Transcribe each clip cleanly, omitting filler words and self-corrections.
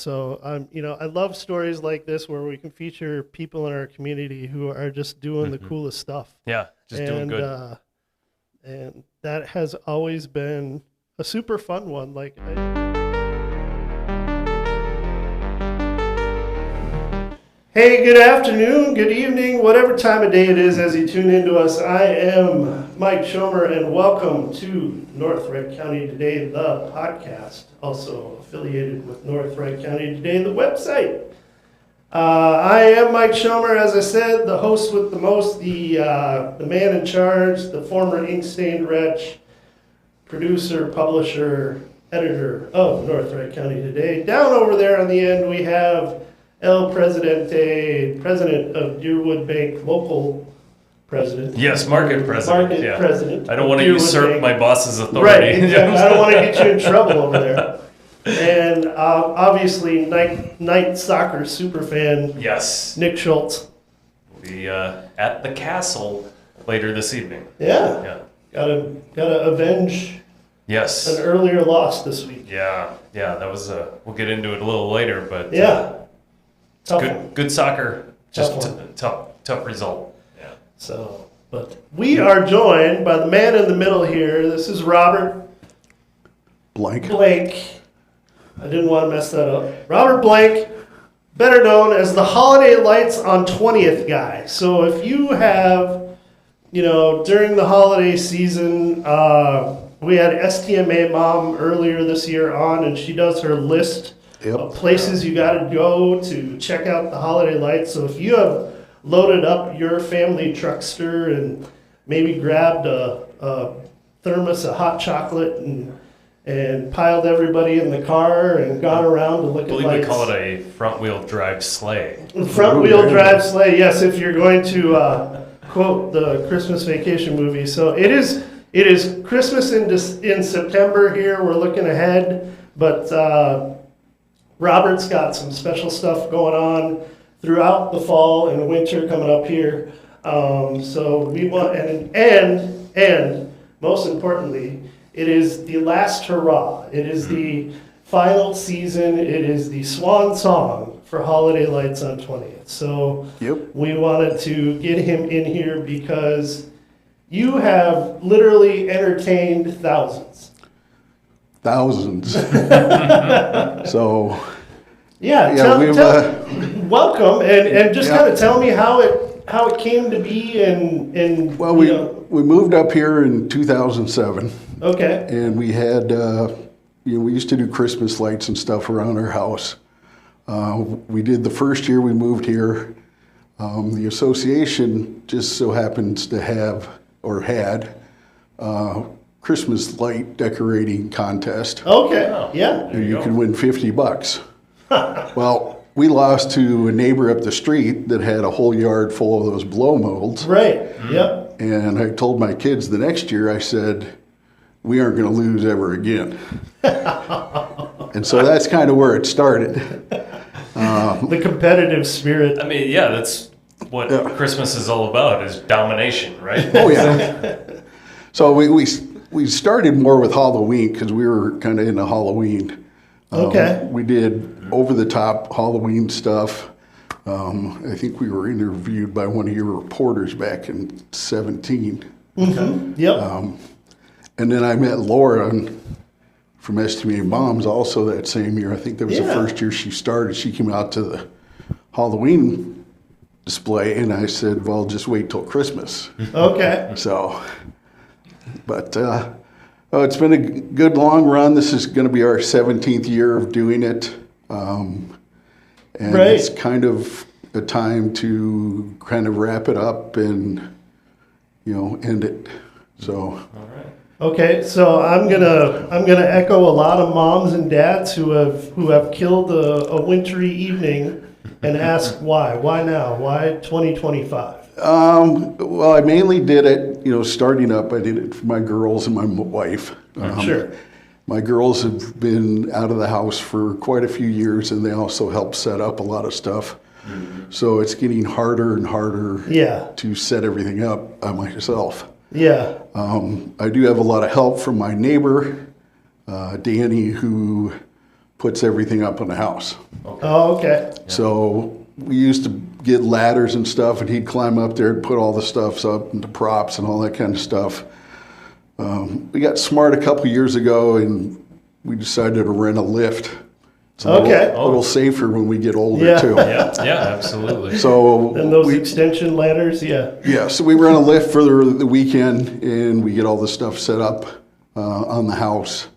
So I love stories like this where we can feature people in our community who are just doing the coolest stuff. Yeah, just doing good. And that has always been a super fun one. Hey, good afternoon, good evening, whatever time of day it is as you tune into us. I am Mike Schomer, and welcome to North Red County Today, the podcast, also affiliated with North Red County Today, the website. I am Mike Schomer, as I said, the host with the most, the man in charge, the former ink-stained wretch, producer, publisher, editor of North Red County Today. Down over there on the end, we have El Presidente, president of Deerwood Bank, local president. Yes, market president. Market president. I don't want to Deerwood usurp Bank. my boss's authority. Right, exactly. I don't want to get you in trouble over there. And obviously, night soccer superfan. Yes. Nick Schultz. We'll be at the castle later this evening. Yeah. Gotta avenge. Yes. An earlier loss this week. Yeah. That was. We'll get into it a little later, but yeah. Good soccer. Just tough result. Yeah. So, but we are joined by the man in the middle here. This is Robert Blank. I didn't want to mess that up. Robert Blank, better known as the Holiday Lights on 20th guy. So if you have, during the holiday season, we had STMA Mom earlier this year on, and she does her list of places you got to go to check out the holiday lights. So if you have loaded up your family truckster and maybe grabbed a thermos of hot chocolate and piled everybody in the car and gone around to look at lights. I believe we call it a front-wheel drive sleigh. Front-wheel drive sleigh, yes, if you're going to quote the Christmas Vacation movie. So it is Christmas in September here. We're looking ahead, but Robert's got some special stuff going on throughout the fall and winter coming up here. So we want, and most importantly, it is the last hurrah. It is the final season. It is the swan song for Holiday Lights on 20th. So we wanted to get him in here because you have literally entertained thousands. So welcome and just kind of tell me how it came to be and we moved up here in 2007. Okay. And we had we used to do Christmas lights and stuff around our house. We did the first year we moved here. The association just so happens to have or had Christmas light decorating contest. Okay. Yeah. And you can win $50. Well, we lost to a neighbor up the street that had a whole yard full of those blow molds. Right. Yep. And I told my kids the next year, I said, we aren't going to lose ever again. And so that's kind of where it started. The competitive spirit. I mean, yeah, that's what Christmas is all about, is domination, right? Oh, yeah. So we started more with Halloween because we were kind of into Halloween. Okay. We did over-the-top Halloween stuff. I think we were interviewed by one of your reporters back in 2017. Mm-hmm. Yep. And then I met Laura from Estimated Moms also that same year. I think that was the first year she started. She came out to the Halloween display, and I said, well, just wait till Christmas. Okay. So, but it's been a good long run. This is going to be our 17th year of doing it. And it's kind of a time to kind of wrap it up and, end it. So. All right. Okay, so I'm gonna echo a lot of moms and dads who have killed a wintry evening and ask why. Why now? Why 2025? Well, I mainly did it, starting up. I did it for my girls and my wife. Sure. My girls have been out of the house for quite a few years, and they also help set up a lot of stuff. Mm-hmm. So it's getting harder and harder to set everything up by myself. Yeah. I do have a lot of help from my neighbor, Danny, who puts everything up in the house. Oh, okay. So we used to get ladders and stuff, and he'd climb up there and put all the stuff up, and the props and all that kind of stuff. We got smart a couple years ago, and we decided to rent a lift. It's a little safer when we get older, Yeah. too. Yeah, absolutely. So And those extension ladders, yeah. yeah, so we rent a lift for the weekend, and we get all the stuff set up on the house.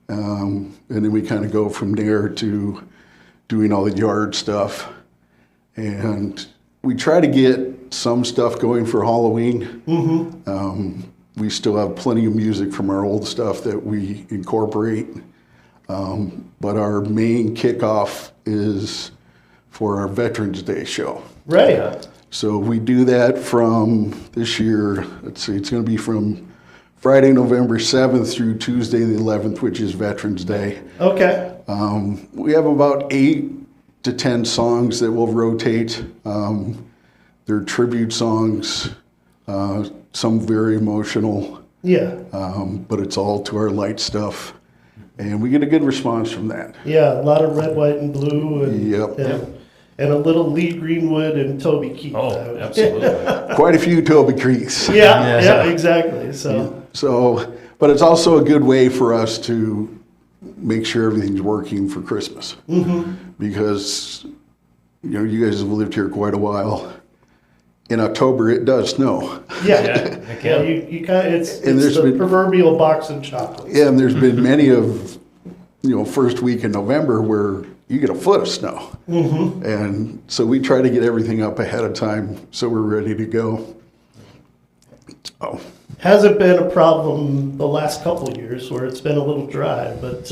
And then we kind of go from there to doing all the yard stuff. And we try to get some stuff going for Halloween. We still have plenty of music from our old stuff that we incorporate. But our main kickoff is for our Veterans Day show. Right. So we do that from this year, let's see, it's going to be from Friday, November 7th through Tuesday the 11th, which is Veterans Day. Okay. We have about 8 to 10 songs that will rotate. They're tribute songs, some very emotional, Yeah. but it's all to our light stuff. And we get a good response from that. Yeah, a lot of red, white, and blue. And, Yep. and a little Lee Greenwood and Toby Keith. Oh, absolutely. Quite a few Toby Creeks. Yeah, exactly. So, but it's also a good way for us to make sure everything's working for Christmas. Because, you know, you guys have lived here quite a while. In October, it does snow. Yeah, you kind of, it's there's the been- proverbial box of chocolates. And there's been many of, you know, first week in November where you get a foot of snow. And so we try to get everything up ahead of time so we're ready to go. Oh, Hasn't been a problem the last couple of years where it's been a little dry, but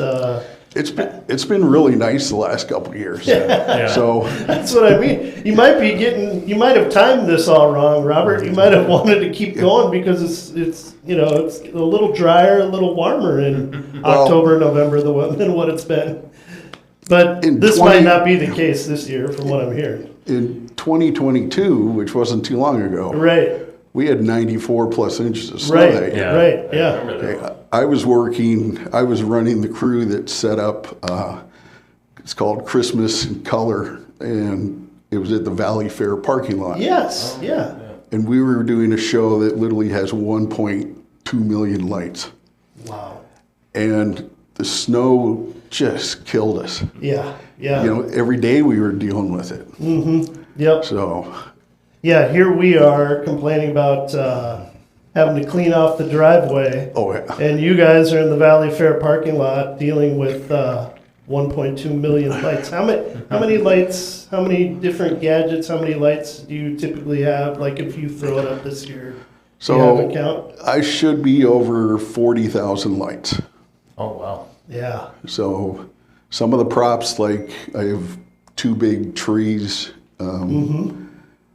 it's been really nice the last couple of years. Yeah. So that's what I mean. You might have timed this all wrong, Robert. You might have wanted to keep going because it's it's a little drier, a little warmer in October, November than what it's been. But this might not be the case this year, from what I'm hearing. in 2022, which wasn't too long ago, Right. we had 94 plus inches of snow Right. that year. Right. Yeah. Remember that. Okay, I was running the crew that set up, it's called Christmas in Color, and it was at the Valley Fair parking lot. Yes. Yeah. And we were doing a show that literally has 1.2 million lights. Wow. And the snow just killed us. Yeah. Yeah. You know, every day we were dealing with it. Yep. So, Yeah. Here we are complaining about having to clean off the driveway. oh yeah. And you guys are in the Valley Fair parking lot dealing with 1.2 million lights. How many lights, how many different gadgets, how many lights do you typically have? Like if you throw it up this year, do you have a count? I should be over 40,000 lights. Oh, wow. Yeah. So some of the props, like I have 2 big trees.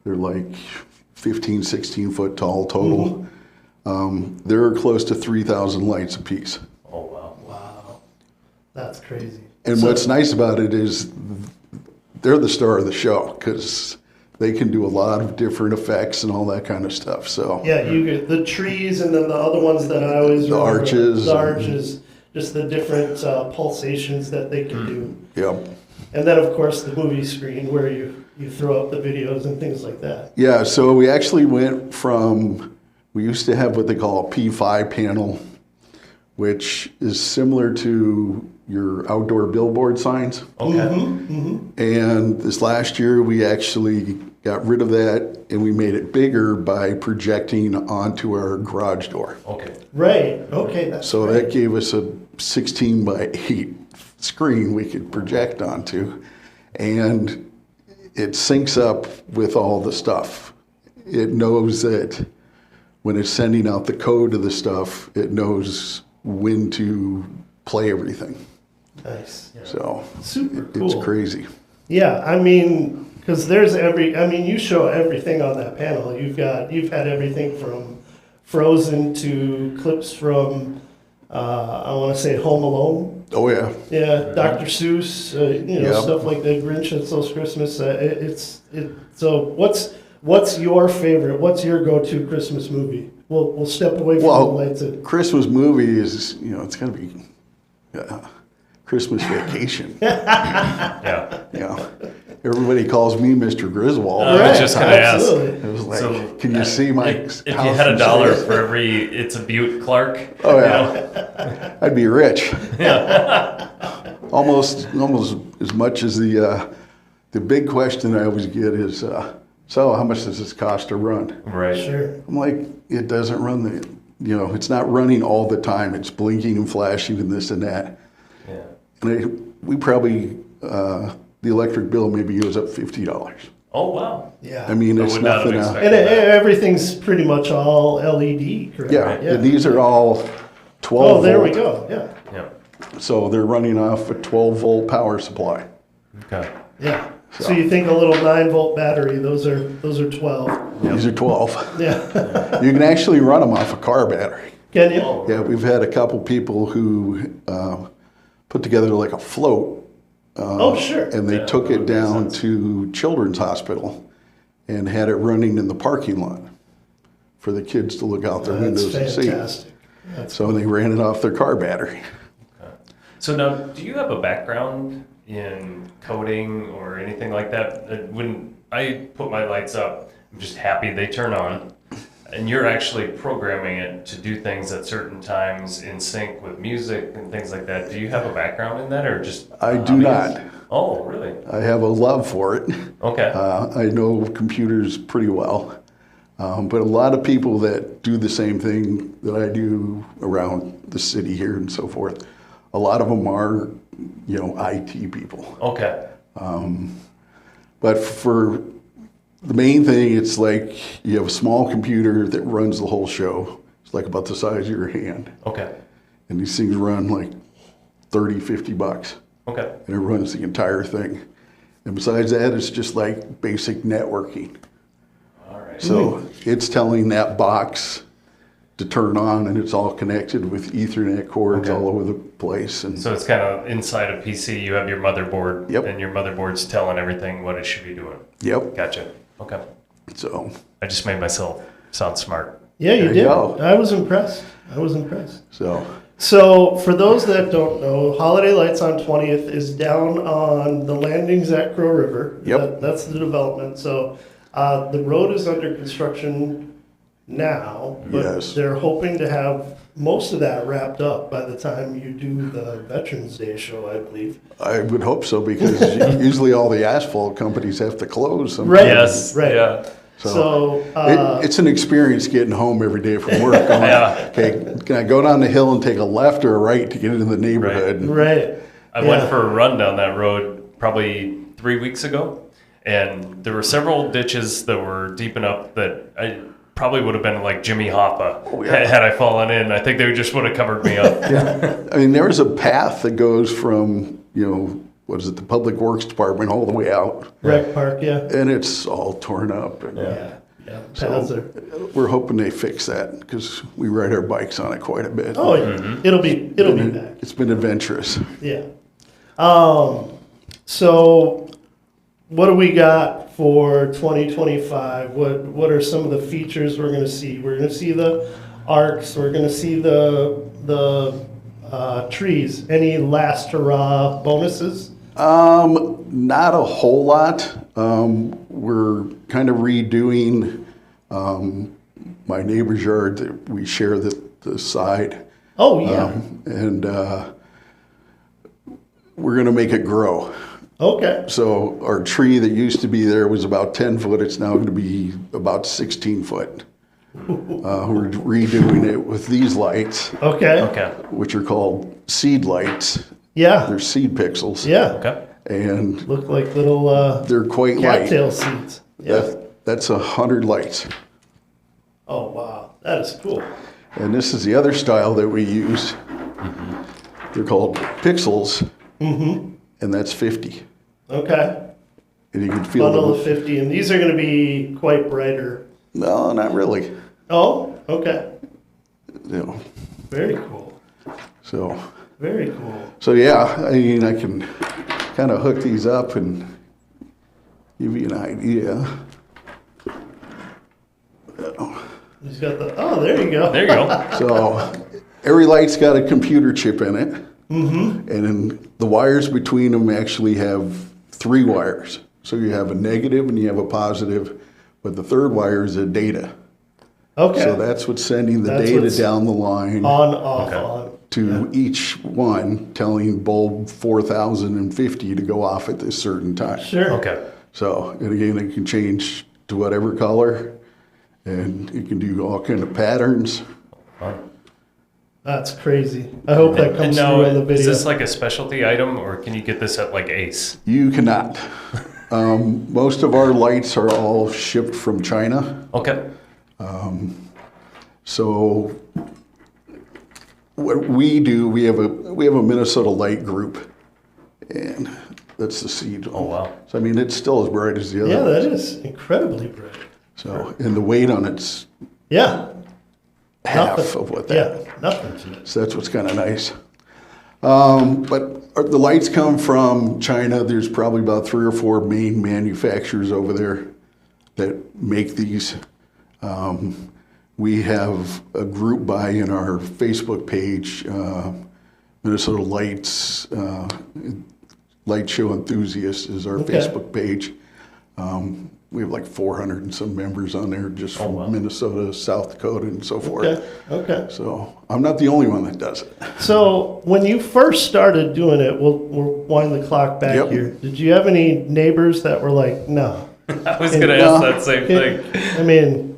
They're like 15, 16 foot tall total. They're close to 3,000 lights apiece. Oh, wow. Wow. That's crazy. And what's nice about it is they're the star of the show because they can do a lot of different effects and all that kind of stuff. So Yeah, you get the trees and then the other ones that I always The remember. arches. The arches, just the different pulsations that they can do. yep. And then, of course, the movie screen where you throw up the videos and things like that. Yeah, so we actually went from, we used to have what they call a P5 panel, which is similar to your outdoor billboard signs. Okay. And this last year, we actually got rid of that and we made it bigger by projecting onto our garage door. Okay. Right. Okay. That's So right. that gave us a 16 by 8 screen we could project onto. And it syncs up with all the stuff. It knows that when it's sending out the code to the stuff, it knows when to play everything. Nice. So Super cool. it's crazy. Yeah, I mean, because you show everything on that panel. You've had everything from Frozen to clips from, I want to say Home Alone. Oh yeah. Yeah, Dr. Seuss, Yep. stuff like the Grinch That Stole Christmas. So what's your favorite? What's your go-to Christmas movie? We'll step away from the lights. Christmas movie is, it's going to be Christmas Vacation. Yeah. You know, everybody calls me Mr. Griswold. I was just gonna ask. absolutely. It was like, So, can you see my If you house had from $1 space? for every It's a Butte Clark. Oh, you yeah. know? I'd be rich. almost as much as the big question I always get is, so how much does this cost to run? Right. Sure. I'm like, it doesn't run it's not running all the time. It's blinking and flashing and this and that. Yeah. And we probably, the electric bill maybe goes up $50. Oh, wow. Yeah. I mean, I it's would not have nothing. expected And that. everything's pretty much all LED, correct? Yeah, and these are all 12 Oh, there we volt. go. Yeah. Yeah. So they're running off a 12 volt power supply. Okay. Yeah. So you think a little 9-volt battery? Those are 12. These are 12. Yeah. You can actually run them off a car battery. Can you? Oh, Yeah, we've had a couple people who put together like a float. Oh, sure. And they Yeah, took that it would make down sense. to Children's Hospital and had it running in the parking lot for the kids to look out their That's windows and see. fantastic. That's So they ran it off their car battery. So now, do you have a background in coding or anything like that? When I put my lights up, I'm just happy they turn on. And you're actually programming it to do things at certain times in sync with music and things like that. Do you have a background in that or just? I do not. Oh, really? I have a love for it. Okay. I know computers pretty well. But a lot of people that do the same thing that I do around the city here and so forth, a lot of them are, IT people. Okay. But for the main thing, it's like you have a small computer that runs the whole show. It's like about the size of your hand. Okay. And these things run like 30, 50 bucks. Okay. And it runs the entire thing. And besides that, it's just like basic networking. All right. So it's telling that box to turn on, and it's all connected with Ethernet cords Okay. all over the place. And So it's kind of inside a PC, you have your motherboard, Yep. and your motherboard's telling everything what it should be doing. yep. Gotcha. Okay. So I just made myself sound smart. Yeah, you There you did. go. I was impressed. so So, for those that don't know, Holiday Lights on 20th is down on the landings at Crow River. Yep. That's the development. So, the road is under construction now, but Yes. they're hoping to have most of that wrapped up by the time you do the Veterans Day show, I believe. I would hope so, because usually all the asphalt companies have to close. Sometimes. Right. Yes. Right. Yeah. So, It's an experience getting home every day from work. Going, Yeah. Okay, can I go down the hill and take a left or a right to get into the neighborhood? And right. I went Yeah. for a run down that road probably 3 weeks ago, and there were several ditches that were deep enough that I probably would have been like Jimmy Hoffa yeah. had I fallen in. I think they just would have covered me up. I mean, there is a path that goes from, what is it, the Public Works Department all the way out, Rec Park, yeah. and it's all torn up. And Yeah. Yeah. so Paths are- we're hoping they fix that, because we ride our bikes on it quite a bit. Oh, yeah. It'll be back. It's been adventurous. Yeah. So what do we got for 2025? What are some of the features we're going to see? We're going to see the arcs. We're going to see the trees. Any last hurrah bonuses? Not a whole lot. We're kind of redoing my neighbor's yard that we share the side. Oh, yeah. And we're going to make it grow. Okay. So our tree that used to be there was about 10 foot. It's now going to be about 16 foot. We're redoing it with these lights, Okay. Okay. which are called seed lights. Yeah. They're seed pixels. Yeah. Okay. And Look like little they're quite light. cattail seeds. Yeah. That's 100 lights. Oh, wow. That is cool. And this is the other style that we use. They're called pixels, and that's 50. Okay. And you can feel Bundle the... of 50. And these are going to be quite brighter. No, not really. Oh, okay. Very cool. So Very cool. yeah, I mean, I can kind of hook these up and give you an idea. He's got the, oh, there you go. There you go. So every light's got a computer chip in it. And then the wires between them actually have 3 wires. So you have a negative and you have a positive, but the third wire is a data. Okay. So that's what's sending the That's data what's down the line on, off, Okay. on. to each one, telling bulb 4050 to go off at this certain time. Sure. Okay. So, and again, it can change to whatever color, and it can do all kind of patterns. Fun. That's crazy. I hope that And comes now, through in the is video. this like a specialty item, or can you get this at like Ace? You cannot. Most of our lights are all shipped from China. Okay. So what we do, we have a Minnesota light group, and that's the seed. Oh, wow. So I mean, it's still as bright as the other. Yeah, ones. that is incredibly bright. So, and the weight on it's Yeah. half Nothing. of what that. Yeah, nothing. So that's what's kind of nice. But the lights come from China. There's probably about 3 or 4 main manufacturers over there that make these. We have a group buy in our Facebook page, Minnesota Lights, Light Show Enthusiasts is our Okay. Facebook page. We have like 400 and some members on there just from wow. Minnesota, South Dakota, and so forth. Okay, okay. So I'm not the only one that does it. So when you first started doing it, we'll wind the clock back Yep. here. Did you have any neighbors that were like, no? I was going to ask that same thing. I mean,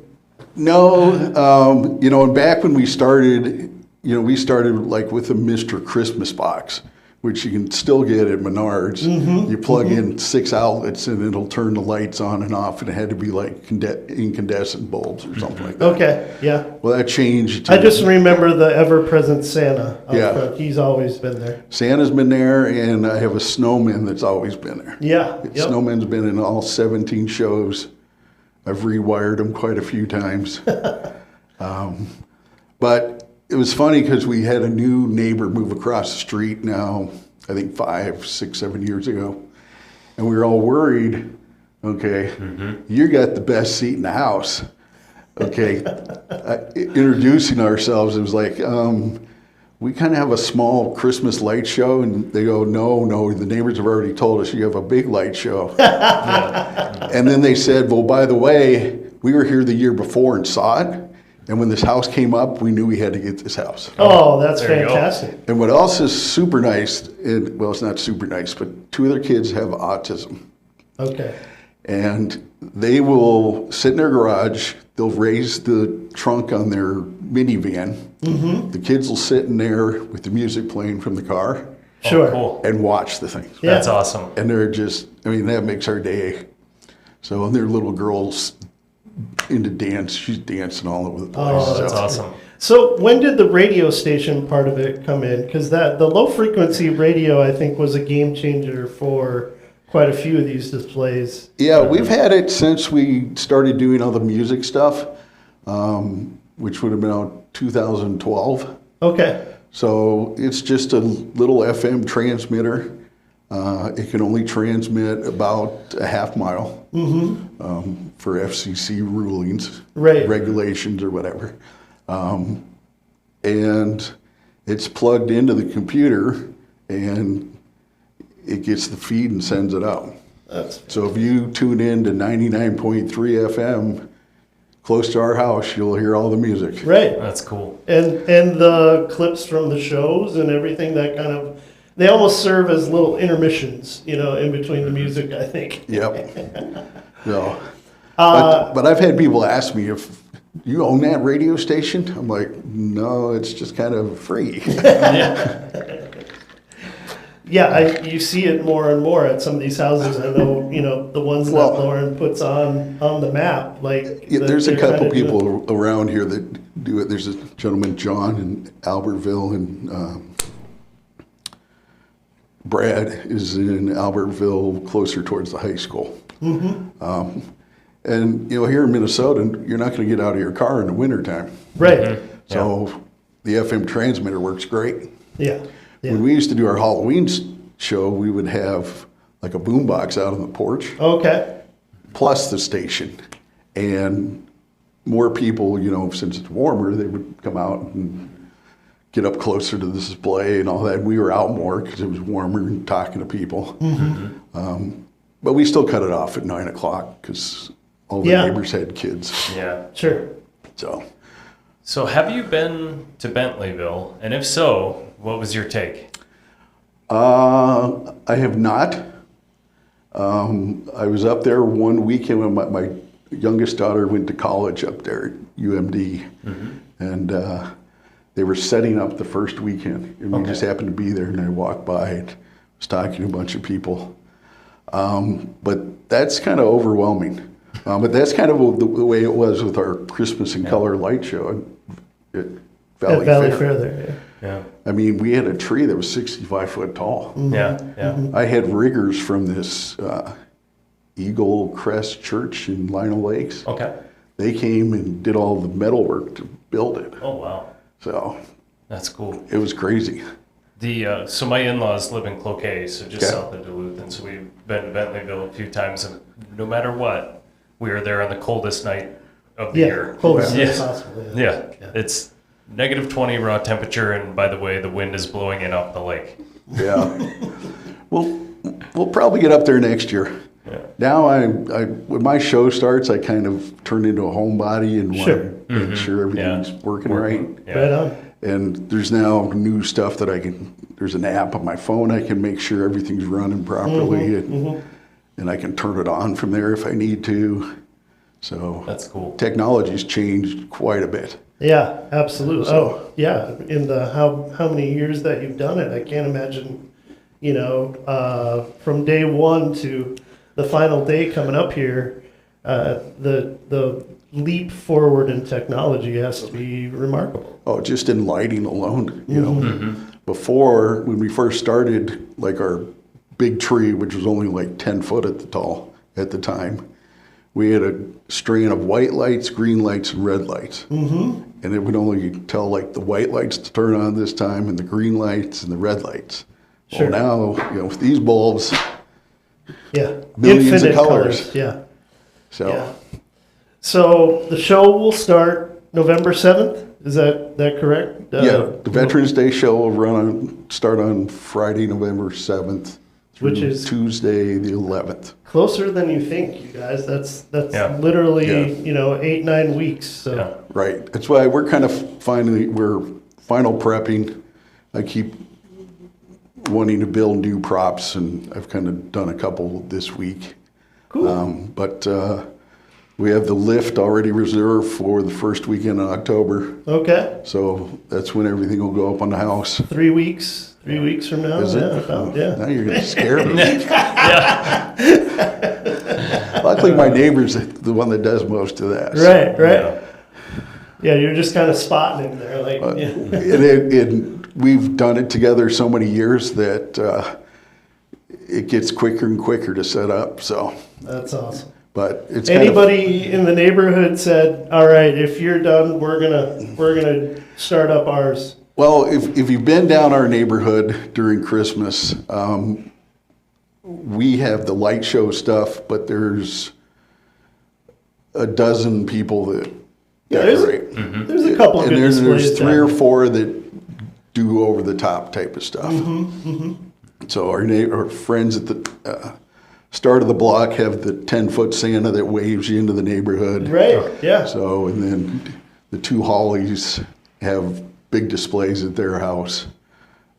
No, and back when we started, we started like with a Mr. Christmas box, which you can still get at Menards. You plug in 6 outlets and it'll turn the lights on and off, and it had to be like incandescent bulbs or something like that. okay, yeah. Well, that changed. I just remember the ever-present Santa out Yeah. front. He's always been there. Santa's been there, and I have a snowman that's always been there. Yeah, yep. Snowman's been in all 17 shows. I've rewired them quite a few times. But it was funny because we had a new neighbor move across the street now, I think 5, 6, 7 years ago. And we were all worried, okay, you got the best seat in the house. Okay, introducing ourselves, it was like, we kind of have a small Christmas light show, and they go, no, the neighbors have already told us you have a big light show. And then they said, well, by the way, we were here the year before and saw it, and when this house came up, we knew we had to get this house. Oh, that's There you go. fantastic. And what else is super nice, well, it's not super nice, but 2 of their kids have autism. Okay. And they will sit in their garage, they'll raise the trunk on their minivan. The kids will sit in there with the music playing from the car Sure. Oh, cool. and watch the thing. Yeah. That's awesome. And they're just, that makes our day. So, and their little girl's into dance. She's dancing all over the place. Oh, That's So- awesome. So when did the radio station part of it come in? Because the low frequency radio, I think, was a game changer for quite a few of these displays. Yeah, we've had it since we started doing all the music stuff, which would have been out 2012. Okay. So it's just a little FM transmitter. It can only transmit about a half mile for FCC rulings, Right. regulations, or whatever. And it's plugged into the computer, and it gets the feed and sends it out. So if you tune in to 99.3 FM close to our house, you'll hear all the music. Right. That's cool. And the clips from the shows and everything that kind of, they almost serve as little intermissions, in between the music, I think. Yep. So, but I've had people ask me if you own that radio station. I'm like, no, it's just kind of free. Yeah, you see it more and more at some of these houses. I know, the ones that Well- Lauren puts on the map. Like, Yeah, there's a they're couple kinda doing- people around here that do it. There's a gentleman, John, in Albertville, and Brad is in Albertville, closer towards the high school. And here in Minnesota, you're not going to get out of your car in the wintertime. Right. So the FM transmitter works great. Yeah. Yeah. When we used to do our Halloween show, we would have like a boombox out on the porch, Okay. plus the station. And more people, since it's warmer, they would come out and get up closer to the display and all that. We were out more because it was warmer and talking to people. But we still cut it off at 9 o'clock because all the neighbors had kids. Yeah. Sure. So have you been to Bentleyville? And if so, what was your take? I have not. I was up there one weekend when my youngest daughter went to college up there at UMD. And they were setting up the first weekend. And we just happened to be there, and I walked by and was talking to a bunch of people. But that's kind of overwhelming. But that's kind of the way it was with our Christmas in Color light show at Valley Fair. There, Yeah. I mean, we had a tree that was 65 foot tall. Yeah. I had riggers from this Eagle Crest Church in Lino Lakes. Okay. They came and did all the metal work to build it. Oh, wow. So That's cool. it was crazy. So my in-laws live in Cloquet, so just south of Duluth, and so we've been to Bentleyville a few times, and no matter what, we are there on the coldest night of the year. Coldest Yes. possible. Yeah. It's negative 20 raw temperature, and by the way, the wind is blowing in off the lake. Yeah. We'll probably get up there next year. Yeah. Now when my show starts, I kind of turn into a homebody and want to make sure everything's working right. Yeah. Right on. And there's now new stuff that there's an app on my phone, I can make sure everything's running properly and I can turn it on from there if I need to. So That's cool. Technology's changed quite a bit. Yeah, absolutely. In the how many years that you've done it, I can't imagine, from day one to the final day coming up here, the leap forward in technology has to be remarkable. Oh, just in lighting alone, Before, when we first started, like our big tree, which was only like 10 foot at the time, we had a strain of white lights, green lights, and red lights. And it would only tell like the white lights to turn on this time and the green lights and the red lights. Sure. Well, now, with these bulbs, millions Infinite of colors. Yeah. So, Yeah. So the show will start November 7th. Is that correct? the Veterans Day show will start on Friday, November 7th. Which is Tuesday, the 11th. closer than you think, you guys. That's literally 8-9 weeks. So Right. That's why we're kind of we're final prepping. I keep wanting to build new props, and I've kind of done a couple this week. cool. But we have the lift already reserved for the first weekend in October. Okay. So that's when everything will go up on the house. 3 weeks. 3 weeks from now. Is it? Now you're going to scare me. Luckily, my neighbor's the one that does most of that. Right. Yeah, you're just kind of spotting him there. Like, And we've done it together so many years that it gets quicker and quicker to set up. So that's awesome. But it's anybody in the neighborhood said, "All right, if you're done, we're gonna start up ours." Well, if you've been down our neighborhood during Christmas, we have the light show stuff, but there's a dozen people that decorate. There's a couple of good displays. There's 3 or 4 that do over the top type of stuff. So our friends at the start of the block have the 10-foot Santa that waves you into the neighborhood. Right. Yeah. So, and then the 2 Hollies have big displays at their house.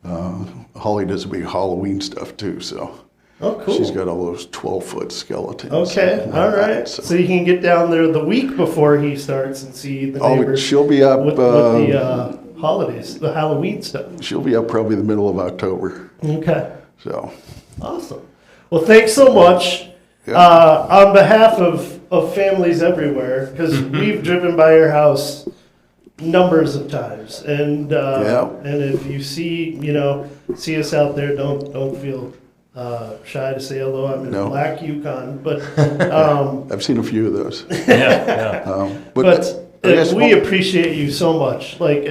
Holly does big Halloween stuff too, so Oh, cool. she's got all those 12-foot skeletons. Okay, all right. So you can get down there the week before he starts and see the neighbors. She'll be up with the holidays, the Halloween stuff. She'll be up probably the middle of October. Okay, So awesome. Well, thanks so much. On behalf of families everywhere, because we've driven by your house numbers of times, and if you see us out there, don't feel shy to say hello. I'm in a black Yukon, but I've seen a few of those. But we appreciate you so much. Like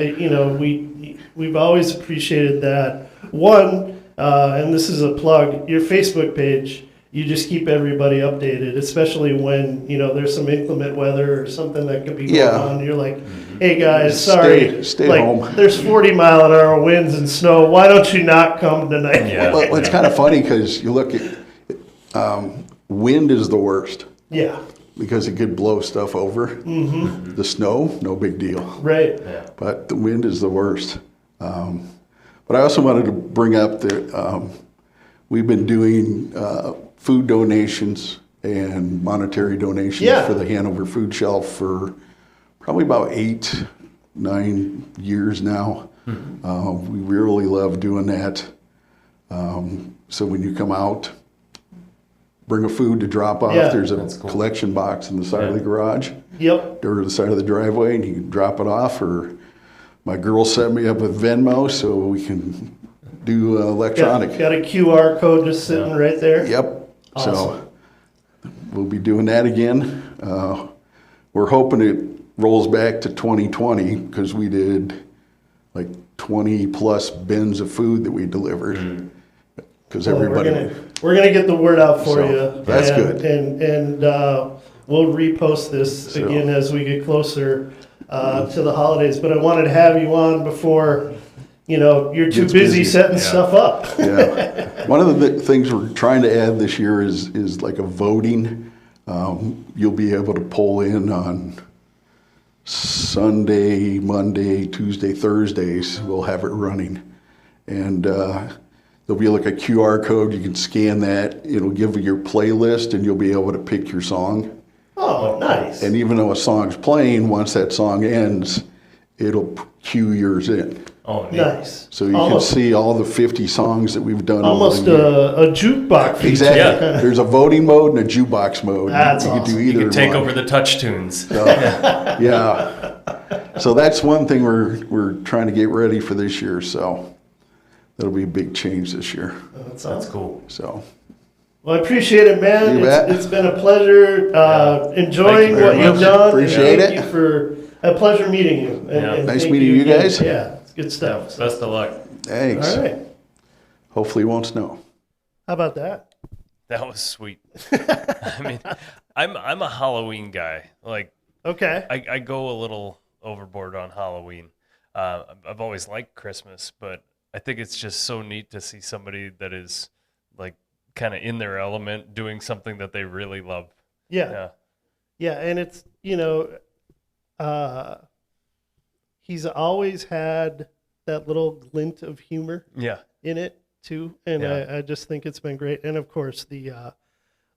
we've always appreciated that. One, and this is a plug. Your Facebook page you just keep everybody updated, especially when, there's some inclement weather or something that could be going on. You're like, hey guys, sorry, Stay like, home. there's 40-mile-an-hour winds and snow. Why don't you not come tonight? Yeah. Well, it's kind of funny because you look at wind is the worst Yeah, because it could blow stuff over. The snow, no big deal. right. Yeah. But the wind is the worst. But I also wanted to bring up that we've been doing food donations and monetary donations for the Hanover Food Shelf for probably about 8-9 years now. We really love doing that. So when you come out, bring a food to drop off. Yeah. There's a Cool. collection box in the side of the garage Yep. or the side of the driveway, and you can drop it off. Or my girl set me up with Venmo so we can do electronic. Got a QR code just sitting right there. Yep. Awesome. So we'll be doing that again. We're hoping it rolls back to 2020 because we did like 20 plus bins of food that we delivered. Because Well, everybody. we're gonna get the word out for So, you. that's and, good. And we'll repost this So. again as we get closer to the holidays. But I wanted to have you on before, you're too Gets busy busy. setting stuff up. Yeah. One of the things we're trying to add this year is like a voting. You'll be able to pull in on Sunday, Monday, Tuesday, Thursdays. We'll have it running. And there'll be like a QR code. You can scan that. It'll give you your playlist and you'll be able to pick your song. Oh, nice. And even though a song's playing, once that song ends, it'll cue yours in. Oh, neat. Nice. So you can see all the 50 songs that we've done. Almost over the year. a jukebox feature. Exactly. Yeah. There's a voting mode and a jukebox mode. That's you can awesome. do You either can take one. over the touch tunes. So, yeah. So that's one thing we're trying to get ready for this year. So that'll be a big change this year. That's That's awesome. cool. So Well, I appreciate it, man. You bet. It's been a pleasure enjoying Thank you very what you've much. done. Appreciate Thank it. you for a pleasure meeting you. Yeah. Nice thank meeting you again. guys. Yeah, it's good stuff. So. Best of luck. thanks. All right. Hopefully it won't snow. How about that? That was sweet. I mean, I'm a Halloween guy. Like, Okay. I go a little overboard on Halloween. I've always liked Christmas, but I think it's just so neat to see somebody that is like kind of in their element doing something that they really love. Yeah. Yeah. Yeah, and it's, he's always had that little glint of humor Yeah. in it too, and Yeah. I just think it's been great. And of course the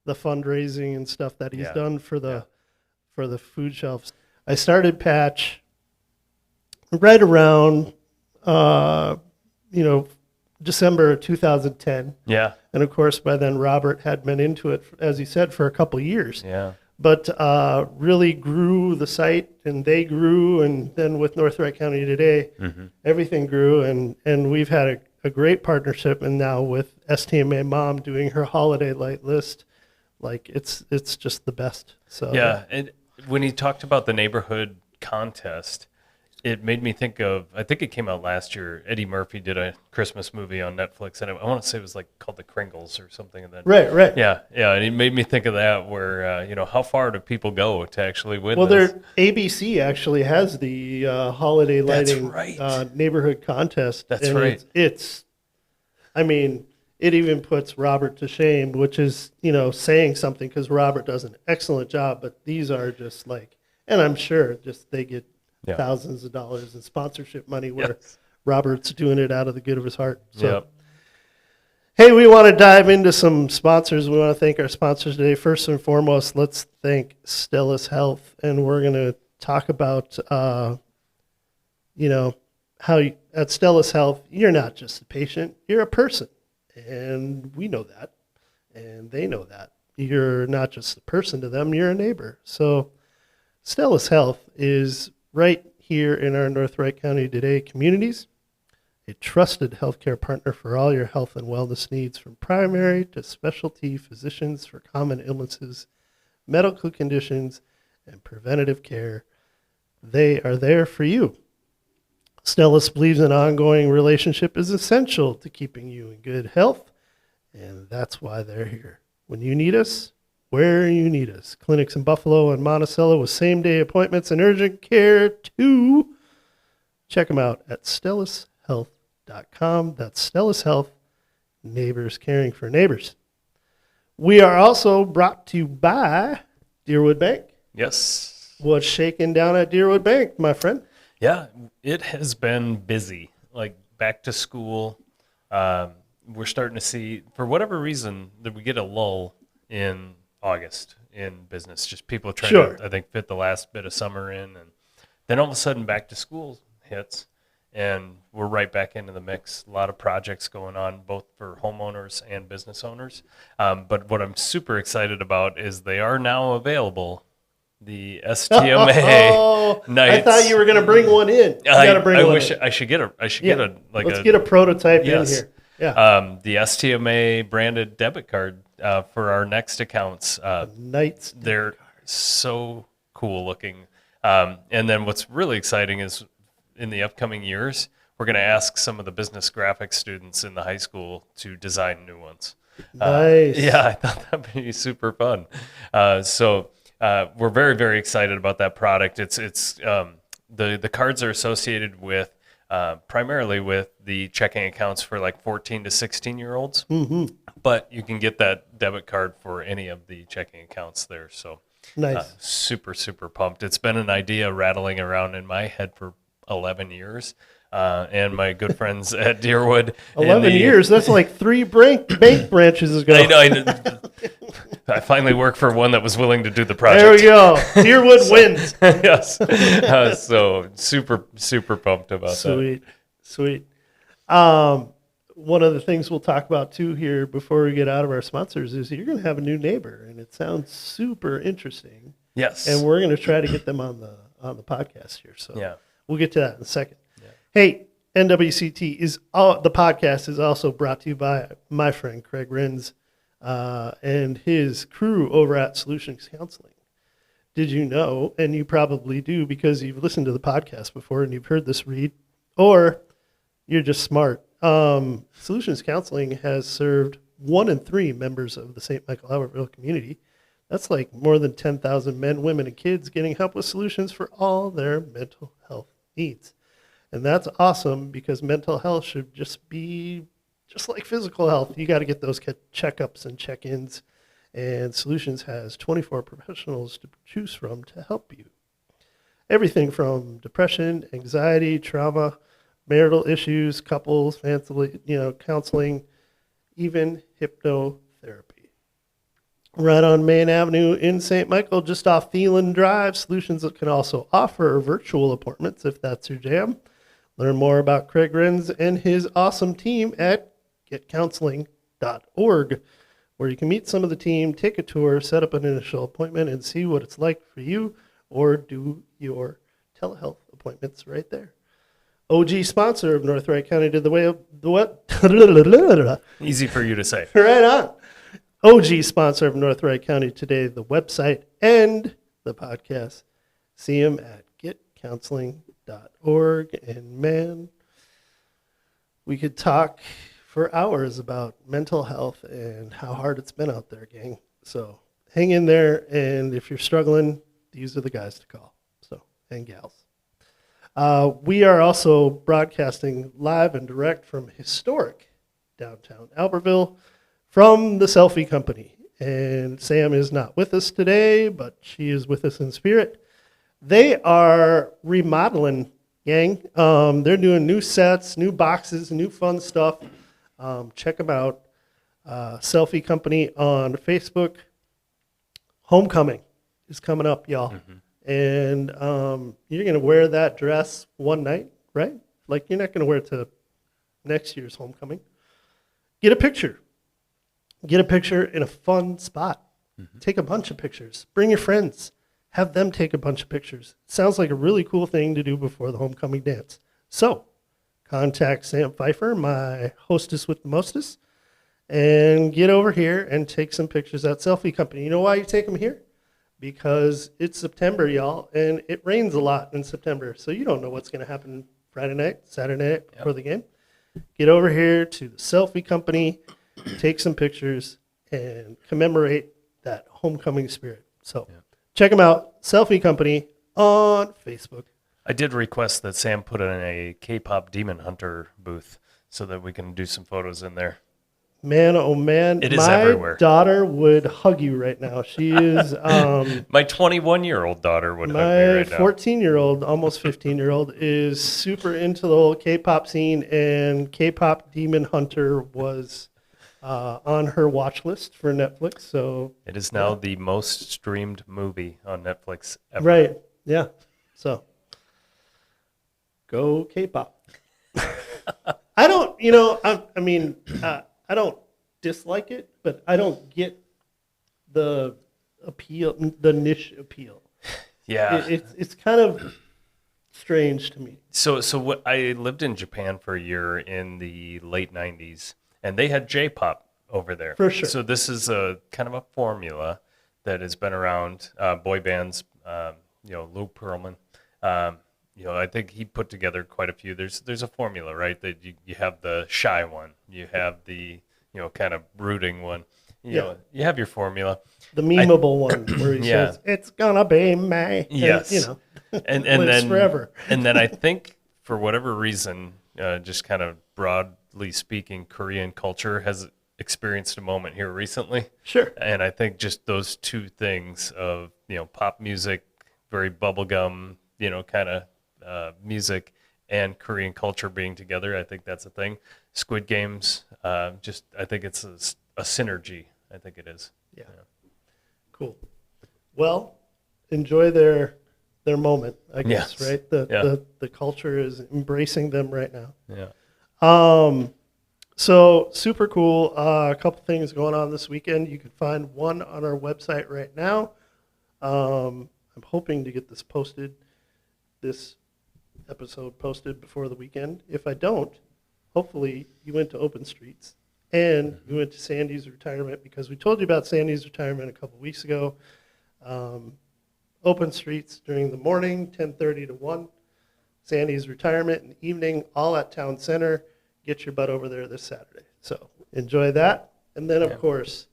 fundraising and stuff that he's Yeah. done for the food shelves. I started Patch right around December 2010, Yeah. and of course by then Robert had been into it, as he said, for a couple years. Yeah. But really grew the site, and they grew, and then with North Wright County Today, everything grew, and we've had a great partnership, and now with STMA Mom doing her holiday light list, like it's just the best. So Yeah, and when he talked about the neighborhood contest, it made me think of, I think it came out last year, Eddie Murphy did a Christmas movie on Netflix, and I want to say it was like called The Kringles or something. And then, right. yeah, and it made me think of that where, how far do people go to actually win Well, this? ABC actually has the holiday That's lighting right. neighborhood contest. That's and right. It even puts Robert to shame, which is, saying something, because Robert does an excellent job, but these are just like, and I'm sure just they get Yeah. thousands of dollars in sponsorship money where Yes. Robert's doing it out of the good of his heart. So. Yep. Hey, we want to dive into some sponsors. We want to thank our sponsors today. First and foremost, let's thank Stellus Health. And we're going to talk about, how at Stellus Health, you're not just a patient, you're a person. And we know that. And they know that. You're not just a person to them, you're a neighbor. So Stellus Health is right here in our North Wright County Today communities. A trusted healthcare partner for all your health and wellness needs, from primary to specialty physicians for common illnesses, medical conditions, and preventative care. They are there for you. Stellus believes an ongoing relationship is essential to keeping you in good health, and that's why they're here. when you need us, where you need us. Clinics in Buffalo and Monticello with same-day appointments and urgent care too. Check them out at stellushealth.com. That's Stellus Health, neighbors caring for neighbors. We are also brought to you by Deerwood Bank. Yes. What's shaking down at Deerwood Bank, my friend? Yeah, it has been busy. Like back to school, we're starting to see, for whatever reason, that we get a lull in August in business. Just people trying to, I think, fit the last bit of summer in, and then all of a sudden back to school hits, and we're right back into the mix. A lot of projects going on, both for homeowners and business owners. But what I'm super excited about is they are now available. The STMA nights. I thought you were going to bring one in. You got to bring one in. I should get a. Let's get a prototype in here. Yeah. The STMA branded debit card for our next accounts. Nights. They're so cool looking. And then what's really exciting is in the upcoming years, we're going to ask some of the business graphics students in the high school to design new ones. Nice. Yeah, I thought that'd be super fun. We're very, very excited about that product. It's the cards are associated with primarily with the checking accounts for like 14 to 16-year-olds. Mm-hmm. But you can get that debit card for any of the checking accounts there. So nice. Super, super pumped. It's been an idea rattling around in my head for 11 years. And my good friends at Deerwood. 11 years? That's like 3 bank branches ago. I know. I finally worked for one that was willing to do the project. There we go. Deerwood wins. Yes. So super, super pumped about that. Sweet. One of the things we'll talk about too here before we get out of our sponsors is you're going to have a new neighbor, and it sounds super interesting. Yes. And we're going to try to get them on the podcast here. So yeah, we'll get to that in a second. Yeah. Hey, NWCT the podcast is also brought to you by my friend Craig Rins and his crew over at Solutions Counseling. Did you know, and you probably do because you've listened to the podcast before and you've heard this read, or you're just smart. Solutions Counseling has served 1 in 3 members of the St. Michael Albertville community. That's like more than 10,000 men, women, and kids getting help with solutions for all their mental health needs. And that's awesome because mental health should just be just like physical health. You got to get those checkups and check-ins. And Solutions has 24 professionals to choose from to help you. Everything from depression, anxiety, trauma, marital issues, couples, family, counseling, even hypnotherapy. Right on Main Avenue in St. Michael, just off Thielen Drive, Solutions can also offer virtual appointments if that's your jam. Learn more about Craig Rins and his awesome team at getcounseling.org, where you can meet some of the team, take a tour, set up an initial appointment, and see what it's like for you, or do your telehealth appointments right there. OG sponsor of North Wright County did the way of the what? Easy for you to say. Right on. OG sponsor of North Wright County today, the website and the podcast. See him at getcounseling.org. And man, we could talk for hours about mental health and how hard it's been out there, gang. So hang in there, and if you're struggling, these are the guys to call. So, and gals. We are also broadcasting live and direct from historic downtown Albertville from the Selfie Company. And Sam is not with us today, but she is with us in spirit. They are remodeling, gang. They're doing new sets, new boxes, new fun stuff. Check them out. Selfie Company on Facebook. Homecoming is coming up, y'all. Mm-hmm. And you're going to wear that dress one night, right? Like, you're not going to wear it to next year's homecoming. Get a picture. Get a picture in a fun spot. Mm-hmm. Take a bunch of pictures. Bring your friends. Have them take a bunch of pictures. It sounds like a really cool thing to do before the homecoming dance. So, contact Sam Pfeiffer, my hostess with the mostest, and get over here and take some pictures at Selfie Company. You know why you take them here? Because it's September, y'all, and it rains a lot in September, so you don't know what's going to happen Friday night, Saturday night before the game. Get over here to the Selfie Company, take some pictures, and commemorate that homecoming spirit. So check them out, Selfie Company on Facebook. I did request that Sam put in a K-pop Demon Hunter booth so that we can do some photos in there. Man, oh man, It is my everywhere. daughter would hug you right now. She is My 21-year-old daughter would hug me my right now. 14-year-old, almost 15-year-old, is super into the whole K-pop scene, and K-pop Demon Hunter was on her watch list for Netflix. So It is now the most streamed movie on Netflix ever. right, yeah. So go K-pop. I don't, I don't dislike it, but I don't get the appeal, the niche appeal. Yeah. It's kind of strange to me. So what I lived in Japan for a year in the late 90s, and they had J-pop over there. For sure. So this is a kind of a formula that has been around. Boy bands, Lou Pearlman. I think he put together quite a few. There's a formula, right? That you have the shy one, you have the kind of brooding one. You have your formula. The memeable one where he Yeah. says, "It's gonna be May." Yes. And and lives then forever. and then I think for whatever reason, just kind of broadly speaking, Korean culture has experienced a moment here recently. Sure. And I think just those two things of pop music, very bubblegum, kind of music, and Korean culture being together, I think that's a thing. Squid Games, I think it's a synergy. I think it is. Yeah. Cool. Well, enjoy their moment, I guess, Yes. right? The culture is embracing them right now. Yeah. So super cool. A couple things going on this weekend. You can find one on our website right now. I'm hoping to get this episode posted before the weekend. If I don't, hopefully you went to Open Streets and you went to Sandy's retirement, because we told you about Sandy's retirement a couple weeks ago. Open Streets during the morning, 10:30 to 1. Sandy's retirement in the evening, all at Town Center. Get your butt over there this Saturday. So enjoy that. And then, of course,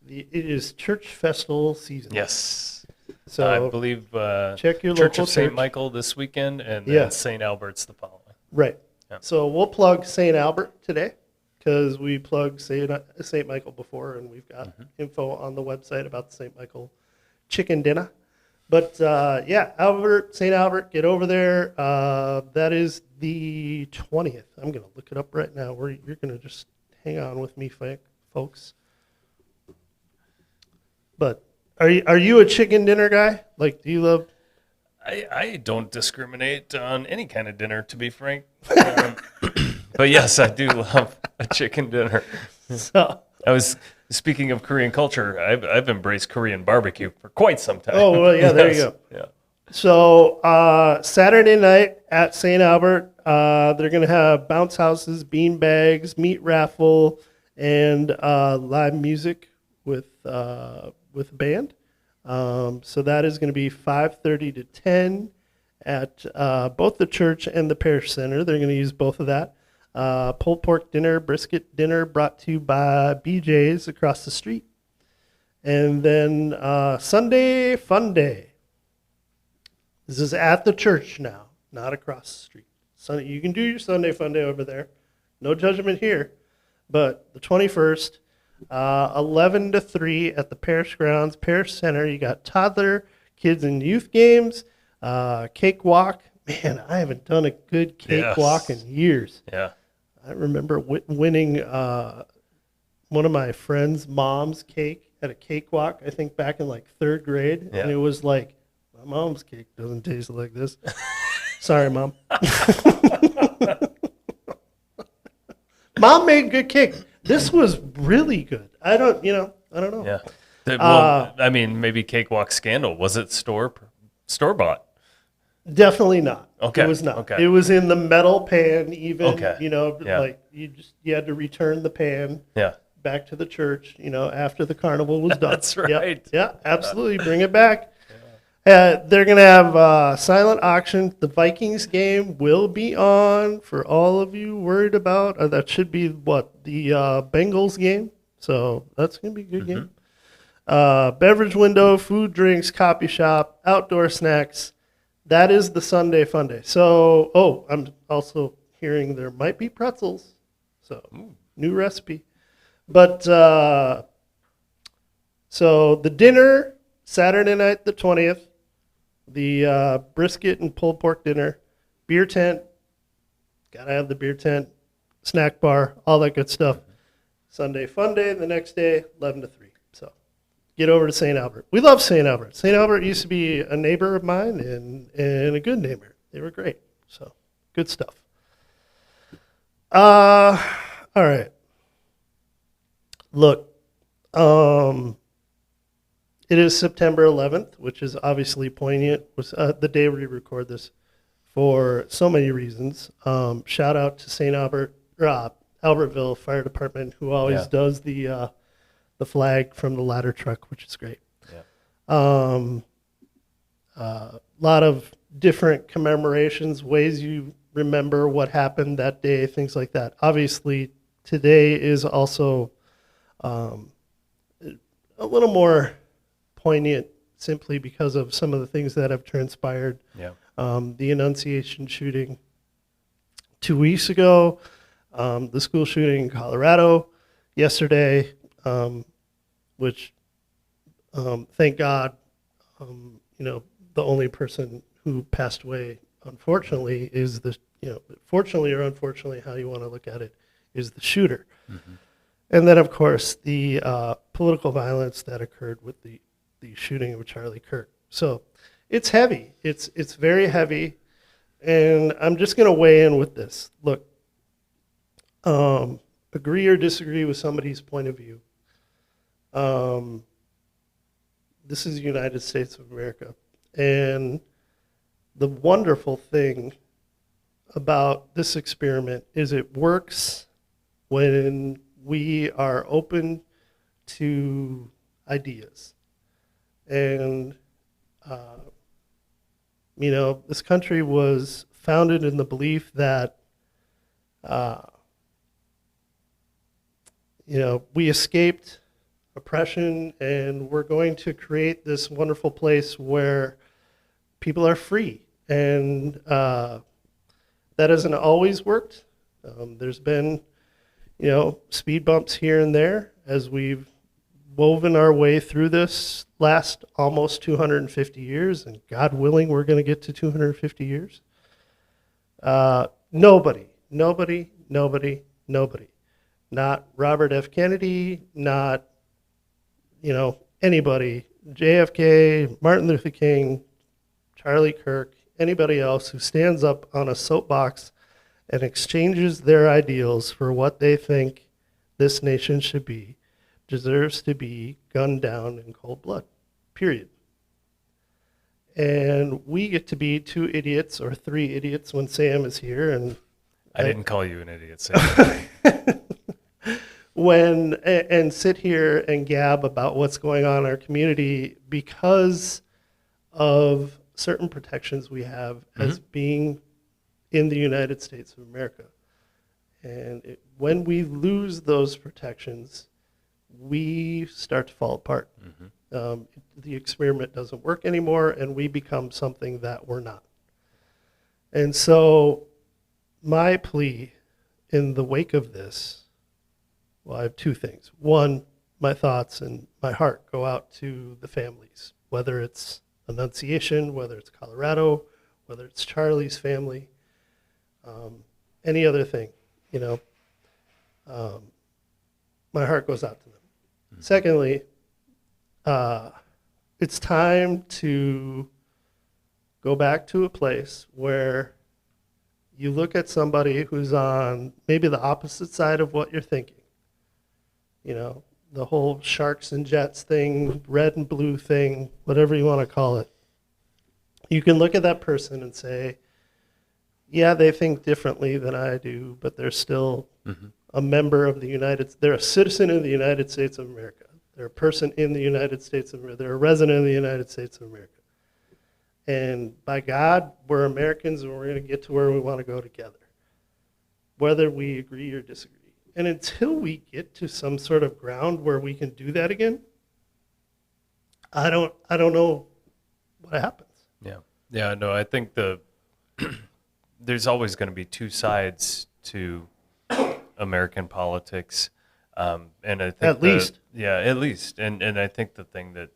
it is church festival season. Yes. So I believe check your Church local of St. church. Michael this weekend, and then Yeah. St. Albert's the following. Right. Yeah. So we'll plug St. Albert today, because we plugged St. Michael before, and we've got info on the website about the St. Michael chicken dinner. But St. Albert, get over there. That is the 20th. I'm going to look it up right now. You're going to just hang on with me, folks. But are you a chicken dinner guy? Like, do you love? I don't discriminate on any kind of dinner, to be frank. But yes, I do love a chicken dinner. So, Speaking of Korean culture, I've embraced Korean barbecue for quite some time. oh well, yeah, there you go. Yeah. So Saturday night at St. Albert, they're going to have bounce houses, bean bags, meat raffle, and live music with a band. So that is going to be 5:30 to 10 at both the church and the parish center. They're going to use both of that. Pulled pork dinner, brisket dinner, brought to you by BJ's across the street. And then Sunday Fun Day. This is at the church now, not across the street. Sunday, you can do your Sunday Fun Day over there. No judgment here. But the 21st, 11 to 3 at the parish grounds, parish center. You got toddler, kids and youth games, cake walk. Man, I haven't done a good cake walk in years. Yeah. I remember winning one of my friend's mom's cake at a cakewalk, I think back in like 3rd grade. Yeah. And it was like, my mom's cake doesn't taste like this. Sorry, Mom. Mom made good cake. This was really good. I don't know. Yeah. Well, I mean, maybe Cakewalk Scandal. Was it store bought? Definitely not. Okay. It was not. Okay. It was in the metal pan even, Okay. Yeah. like you had to return the pan Yeah. back to the church, after the carnival was done. That's Yep. right. Yeah, absolutely. Bring it back. They're going to have silent auction. The Vikings game will be on for all of you worried about. That should be the Bengals game. So that's going to be a good game. Beverage window, food, drinks, copy shop, outdoor snacks. That is the Sunday fun day. So, I'm also hearing there might be pretzels. So, new recipe. But, so the dinner, Saturday night the 20th, the brisket and pulled pork dinner, beer tent, gotta have the beer tent, snack bar, all that good stuff. Sunday fun day, the next day, 11 to 3. So get over to St. Albert. We love St. Albert. St. Albert used to be a neighbor of mine and a good neighbor. They were great. So good stuff. All right. Look, it is September 11th, which is obviously poignant. Was the day we record this for so many reasons. Shout out to St. Albert, Albertville Fire Department, who always does the flag from the ladder truck, which is great. Yeah. A lot of different commemorations, ways you remember what happened that day, things like that. Obviously, today is also a little more poignant simply because of some of the things that have transpired. Yeah. The Annunciation shooting 2 weeks ago, the school shooting in Colorado yesterday, which thank God, the only person who passed away, unfortunately, is fortunately or unfortunately, how you want to look at it, is the shooter. Mm-hmm. And then, of course, the political violence that occurred with the shooting of Charlie Kirk. So it's heavy. It's very heavy. And I'm just going to weigh in with this. Look, agree or disagree with somebody's point of view. This is the United States of America. And the wonderful thing about this experiment is it works when we are open to ideas. And, this country was founded in the belief that, we escaped oppression and we're going to create this wonderful place where people are free. And that hasn't always worked. There's been, speed bumps here and there as we've woven our way through this last almost 250 years, and God willing, we're going to get to 250 years. Nobody, not Robert F. Kennedy, not, anybody, JFK, Martin Luther King, Charlie Kirk, anybody else who stands up on a soapbox and exchanges their ideals for what they think this nation should be, deserves to be gunned down in cold blood, period. And we get to be 2 idiots or 3 idiots when Sam is here. And I didn't call you an idiot, Sam. And sit here and gab about what's going on in our community because of certain protections we have as being in the United States of America. And when we lose those protections, we start to fall apart. Mm-hmm. The experiment doesn't work anymore, and we become something that we're not. And so my plea in the wake of this, well, I have 2 things. One, my thoughts and my heart go out to the families, whether it's Annunciation, whether it's Colorado, whether it's Charlie's family, any other thing, my heart goes out to them. Mm-hmm. Secondly, it's time to go back to a place where you look at somebody who's on maybe the opposite side of what you're thinking. The whole sharks and jets thing, red and blue thing, whatever you want to call it. You can look at that person and say, yeah, they think differently than I do, but they're still a member of they're a citizen of the United States of America. They're a person in the United States of America. They're a resident of the United States of America. And by God, we're Americans and we're going to get to where we want to go together, whether we agree or disagree. And until we get to some sort of ground where we can do that again, I don't know what happens. Yeah, no, I think there's always going to be two sides to American politics, and I think At least. at least, and I think the thing that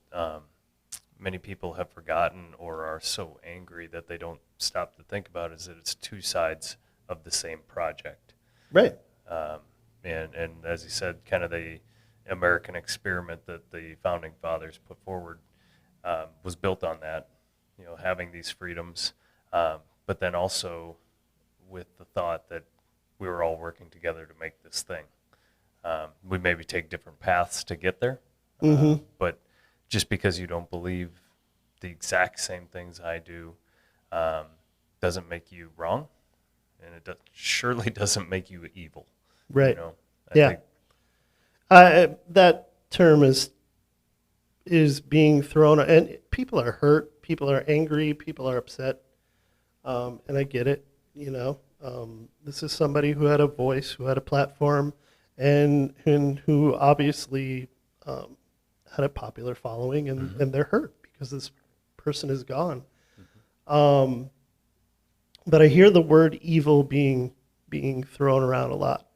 many people have forgotten or are so angry that they don't stop to think about is that it's two sides of the same project. Right. And as you said, kind of the American experiment that the founding fathers put forward was built on that, having these freedoms, but then also with the thought that we were all working together to make this thing. We maybe take different paths to get there, but just because you don't believe the exact same things I do doesn't make you wrong, and it surely doesn't make you evil. Right. I think That term is being thrown, and people are hurt, people are angry, people are upset, and I get it. This is somebody who had a voice, who had a platform, and who obviously had a popular following, and they're hurt because this person is gone. But I hear the word evil being thrown around a lot.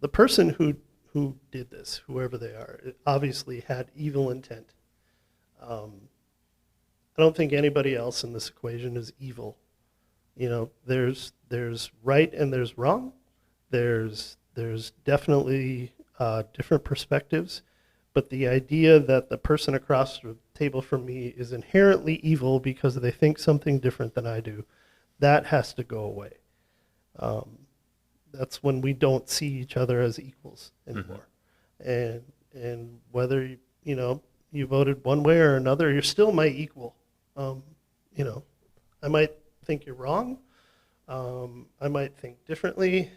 The person who did this, whoever they are, obviously had evil intent. I don't think anybody else in this equation is evil. There's right and there's wrong. There's definitely different perspectives, but the idea that the person across the table from me is inherently evil because they think something different than I do, that has to go away. That's when we don't see each other as equals anymore. And whether you voted one way or another, you're still my equal. I might think you're wrong. I might think differently.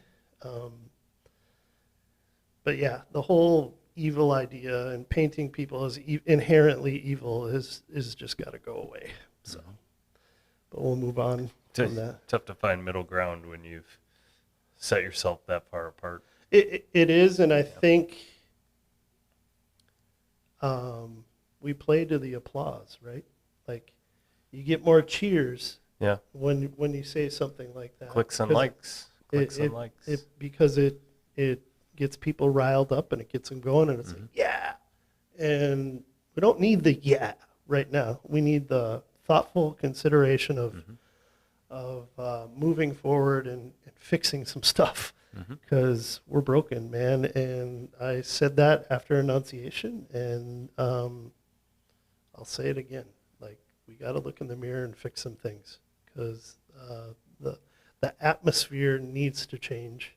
But yeah, the whole evil idea and painting people as inherently evil is just got to go away. So, but we'll move on from that. Tough to find middle ground when you've set yourself that far apart. It is, and I think we play to the applause, right? Like, you get more cheers when you say something like that. Clicks and likes. Because it gets people riled up and it gets them going, and it's like, yeah. And we don't need the yeah right now. We need the thoughtful consideration of moving forward and fixing some stuff, because we're broken, man. And I said that after Annunciation, and I'll say it again. Like, we got to look in the mirror and fix some things, because the atmosphere needs to change.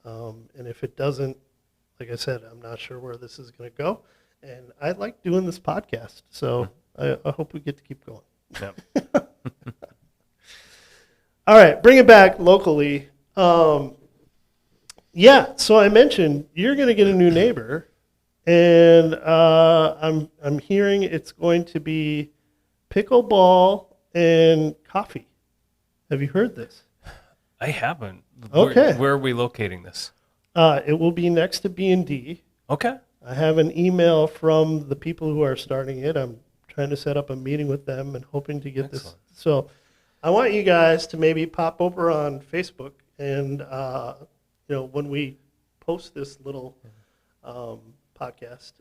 And if it doesn't, like I said, I'm not sure where this is going to go. And I like doing this podcast, so I hope we get to keep going. Yep. All right, bring it back locally. So I mentioned you're going to get a new neighbor, and I'm hearing it's going to be pickleball and coffee. Have you heard this? I haven't. Okay. Where are we locating this? It will be next to B&D. Okay. I have an email from the people who are starting it. I'm trying to set up a meeting with them and hoping to get this. So I want you guys to maybe pop over on Facebook, and when we post this little podcast,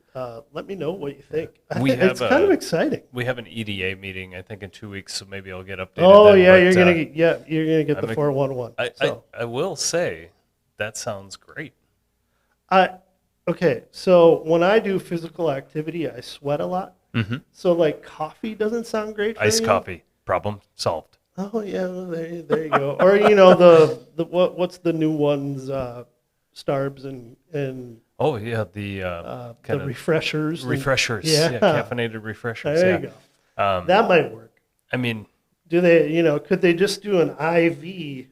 let me know what you think. It's kind of exciting. We have an EDA meeting, I think, in 2 weeks, so maybe I'll get updated. Oh then, yeah, but, you're gonna get the 411. I will say that sounds great. Okay, so when I do physical activity, I sweat a lot. So like coffee doesn't sound great for Iced you? coffee, problem solved. Oh yeah, well, there you go. Or the what's the new ones? Starbs and oh yeah, the kind of refreshers. Refreshers, Yeah. caffeinated refreshers. There you go. That might work. I mean, do they? Could they just do an IV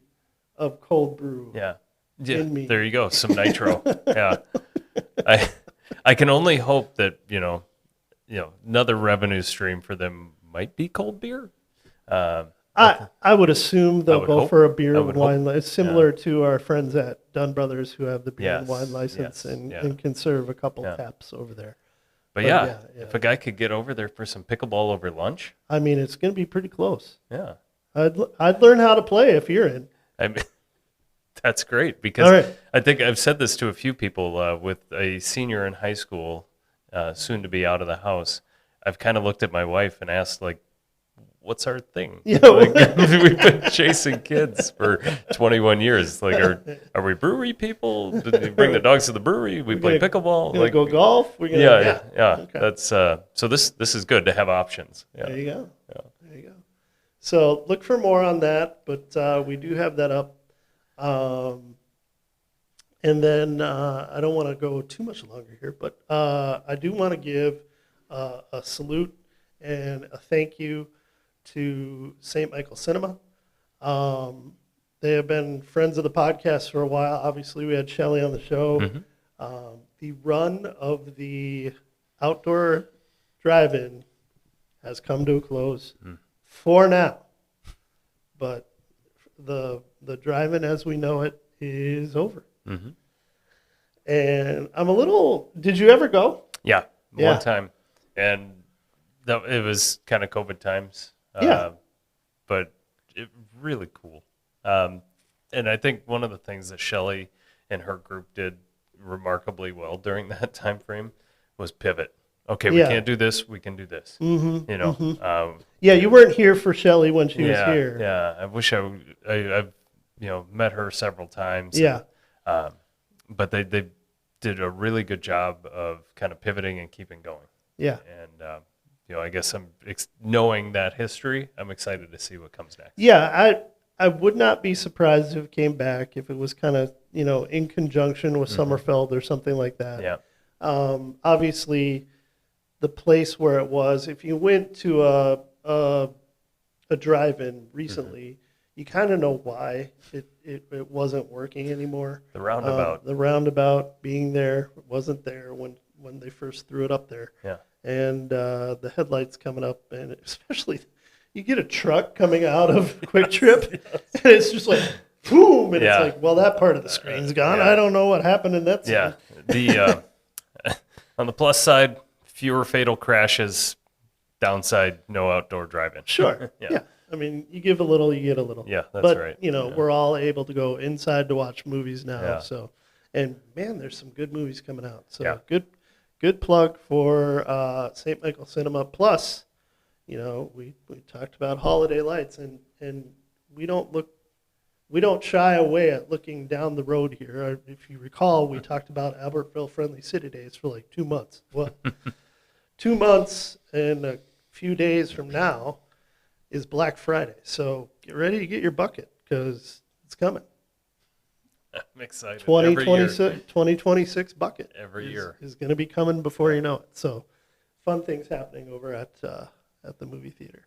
of cold brew? Yeah. In me? There you go. Some nitro. Yeah. I can only hope that another revenue stream for them might be cold beer. I would assume they'll would go hope. for a beer I and would wine. hope. It's similar to our friends at Dunn Brothers who have the beer and Yes, wine license yes, and, yeah. and can serve a couple Yeah. taps over there. But But yeah, yeah, yeah. if a guy could get over there for some pickleball over lunch, I mean, it's going to be pretty close. yeah. I'd learn how to play if you're in. I mean, that's great because All right. I think I've said this to a few people with a senior in high school, soon to be out of the house. I've kind of looked at my wife and asked, like, what's our thing? Yeah. Like, we've been chasing kids for 21 years. Like, are we brewery people? Did we bring the dogs to the brewery? We play gonna- pickleball. Gonna Like, go golf? We're gonna, yeah. Okay. That's so this is good to have options. There Yeah. you go. Yeah. There you go. So look for more on that, but we do have that up. And then I don't want to go too much longer here, but I do want to give a salute and a thank you to St. Michael Cinema. They have been friends of the podcast for a while. Obviously, we had Shelley on the show. Mhm. The run of the outdoor drive-in has come to a close for now. But the drive-in as we know it is over. Mhm. And I'm a little, did you ever go? Yeah, Yeah. one time, and it was kind of COVID times. Yeah. But really cool. And I think one of the things that Shelley and her group did remarkably well during that time frame was pivot. Okay, we Yeah. can't do this. We can do this. Mm-hmm. You know. Yeah, you weren't here for Shelley when she was Yeah, here. yeah. I wish I've met her several times. Yeah. But they did a really good job of kind of pivoting and keeping going. Yeah. And I guess I'm knowing that history, I'm excited to see what comes next. Yeah, I would not be surprised if it came back, if it was kind of, in conjunction with Summerfeld or something like that. Yeah. Obviously, the place where it was, if you went to a drive-in recently, you kind of know why it wasn't working anymore. The roundabout. The roundabout being there wasn't there when they first threw it up there. Yeah. And the headlights coming up, and especially you get a truck coming out of Quick Trip, and it's just like boom, and Yeah. it's like, well, that part of the screen's gone. Yeah. I don't know what happened in that scene. Yeah. The on the plus side, fewer fatal crashes. Downside, no outdoor driving. Sure. Yeah. Yeah. I mean, you give a little, you get a little. Yeah, that's but, right. We're all able to go inside to watch movies now. Yeah. So, and man, there's some good movies coming out. So Yeah. good plug for St. Michael Cinema. Plus, we talked about holiday lights, and we don't shy away at looking down the road here. If you recall, we talked about Albertville Friendly City Days for like 2 months. Well, 2 months and a few days from now is Black Friday. So get ready to get your bucket because it's coming. I'm excited. Every year. 2026 bucket. Every year. Is going to be coming before you know it. So fun things happening over at the movie theater.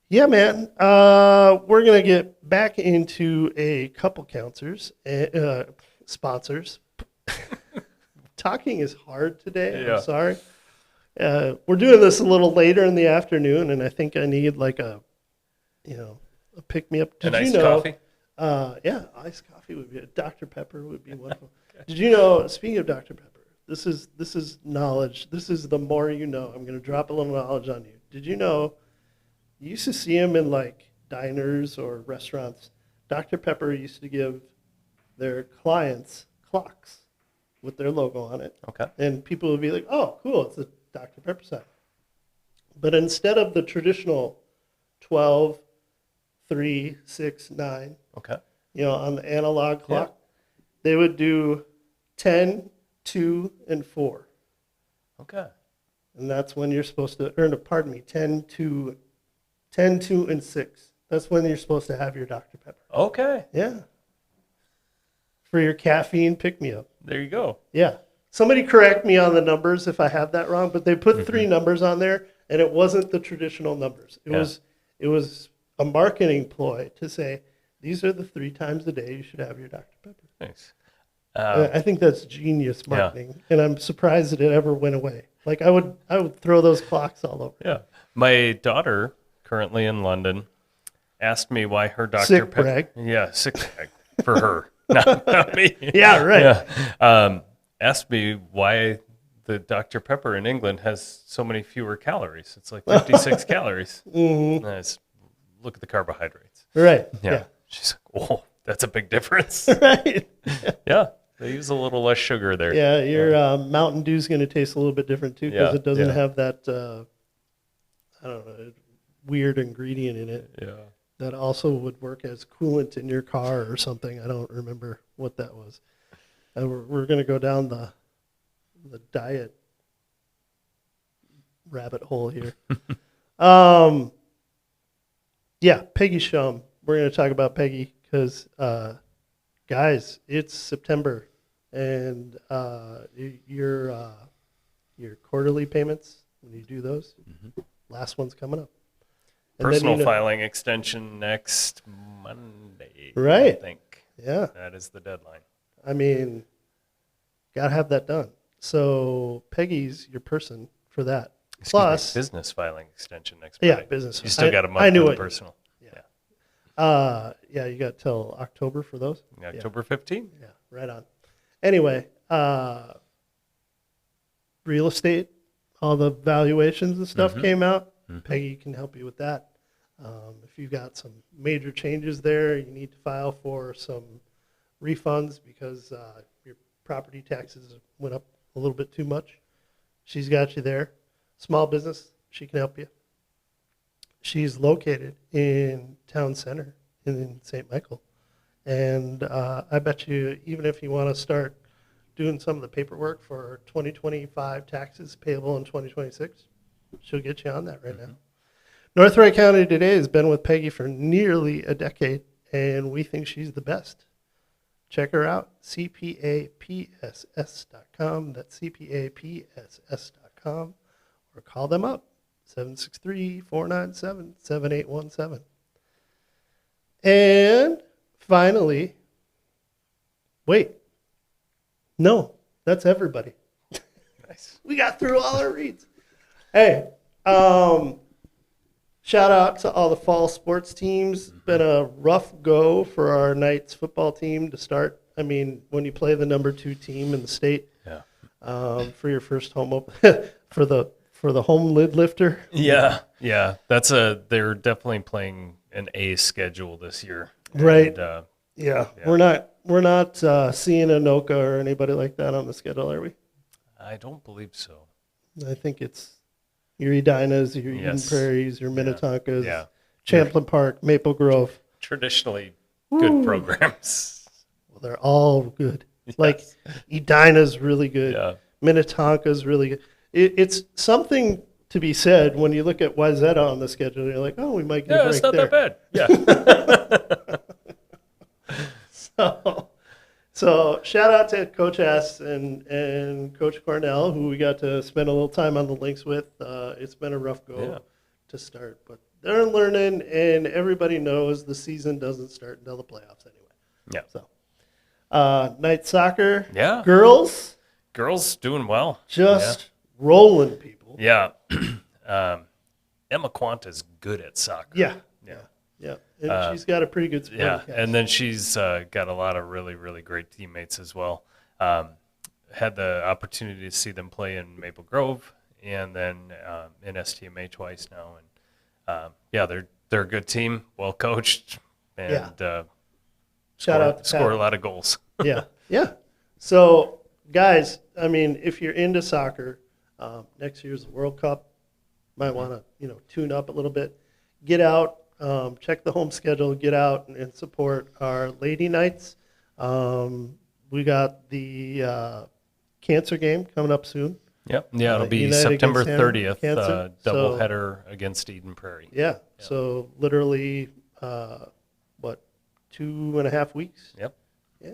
Yeah, man. We're going to get back into a couple sponsors. Talking is hard today. Yeah. I'm sorry. We're doing this a little later in the afternoon, and I think I need like a pick-me-up. An iced coffee? Yeah, iced coffee would be. Dr. Pepper would be wonderful. Did you know? Speaking of Dr. Pepper, this is knowledge. This is the more you know. I'm going to drop a little knowledge on you. Did you know? You used to see them in like diners or restaurants. Dr. Pepper used to give their clients clocks with their logo on it. Okay. And people would be like, "Oh, cool! It's a Dr. Pepper sign." But instead of the traditional 12, 3, 6, 9, Okay. on the analog clock, they would do 10, 2, and 4. Okay. And that's when you're supposed to, 10, 2, and 6. That's when you're supposed to have your Dr. Pepper. Okay. Yeah. For your caffeine pick-me-up. There you go. Yeah. Somebody correct me on the numbers if I have that wrong, but they put 3 numbers on there, and it wasn't the traditional numbers. It was a marketing ploy to say, these are the 3 times a day you should have your Dr. Pepper. Thanks. I think that's genius marketing, and I'm surprised that it ever went away. Like I would throw those clocks all over. Yeah. My daughter, currently in London, asked me why her Dr. Sick brag. Yeah, sick brag for her, not me. Yeah, right. Yeah. Asked me why the Dr. Pepper in England has so many fewer calories. It's like 56 calories. Mm-hmm. Nice. Look at the carbohydrates. Right. Yeah. Yeah. She's like, oh, that's a big difference. Right. Yeah. They use a little less sugar there. Yeah, your Mountain Dew's going to taste a little bit different too because Yeah, it doesn't yeah. have that I don't know, weird ingredient in it Yeah. that also would work as coolant in your car or something. I don't remember what that was. We're going to go down the diet rabbit hole here. Yeah, Peggy Shum. We're going to talk about Peggy because, guys, it's September, and your quarterly payments, when you do those, last one's coming up. And then, Personal you know- filing extension next Monday. Right. I think Yeah, that is the deadline. I mean, gotta have that done. So Peggy's your person for that. Excuse me, Plus, business filing extension next yeah, Monday. business. You still got a month I knew for the it. personal. Yeah, you got till October for those. October 15th. Yeah, right on. Anyway, real estate, all the valuations and stuff came out. Peggy can help you with that. If you've got some major changes there, you need to file for some refunds because your property taxes went up a little bit too much. She's got you there. Small business, she can help you. She's located in town center in St. Michael. And I bet you, even if you want to start doing some of the paperwork for 2025 taxes payable in 2026, she'll get you on that right now. North Wright County Today has been with Peggy for nearly a decade, and we think she's the best. Check her out, cpapss.com. That's cpapss.com. Or call them up, 763-497-7817. And finally, wait. No, that's everybody. Nice. We got through all our reads. Hey, shout out to all the fall sports teams. Been a rough go for our Knights football team to start. I mean, when you play the number 2 team in the state, Yeah. for your first home for the home lid lifter. Yeah. They're definitely playing an A schedule this year. Right. And, Yeah, Yeah. we're not seeing Anoka or anybody like that on the schedule, are we? I don't believe so. I think it's your Edinas, your Eden Yes. Prairies, your Minnetonkas, Yeah. Champlain Park, Maple Grove. Traditionally good programs. Well, they're all good. Like Edina's really good. Yeah. Minnetonka's really good. It's something to be said when you look at Wayzata on the schedule. You're like, oh, we might get a Yeah, break it's not there. that bad. Yeah. So shout out to Coach S and Coach Cornell, who we got to spend a little time on the links with. It's been a rough go to start, but they're learning, and everybody knows the season doesn't start until the playoffs anyway. Yeah. So, night soccer, Yeah. girls, Girls doing well. just rolling people. Yeah. Emma Quanta's good at soccer. Yeah. Yeah. And she's got a pretty good spin. Yeah, and then she's got a lot of really, really great teammates as well. Had the opportunity to see them play in Maple Grove and then in STMA twice now, and they're a good team, well coached, and Shout out to score Pat. a lot of goals. Yeah. So, guys, I mean, if you're into soccer, next year's World Cup, might want to tune up a little bit, get out. Check the home schedule, get out and support our Lady Knights. We got the cancer game coming up soon. Yep. Yeah, it'll be United September against 30th, Cancer. double So- header against Eden Prairie. Yeah. So literally, 2.5 weeks? Yep. Yeah.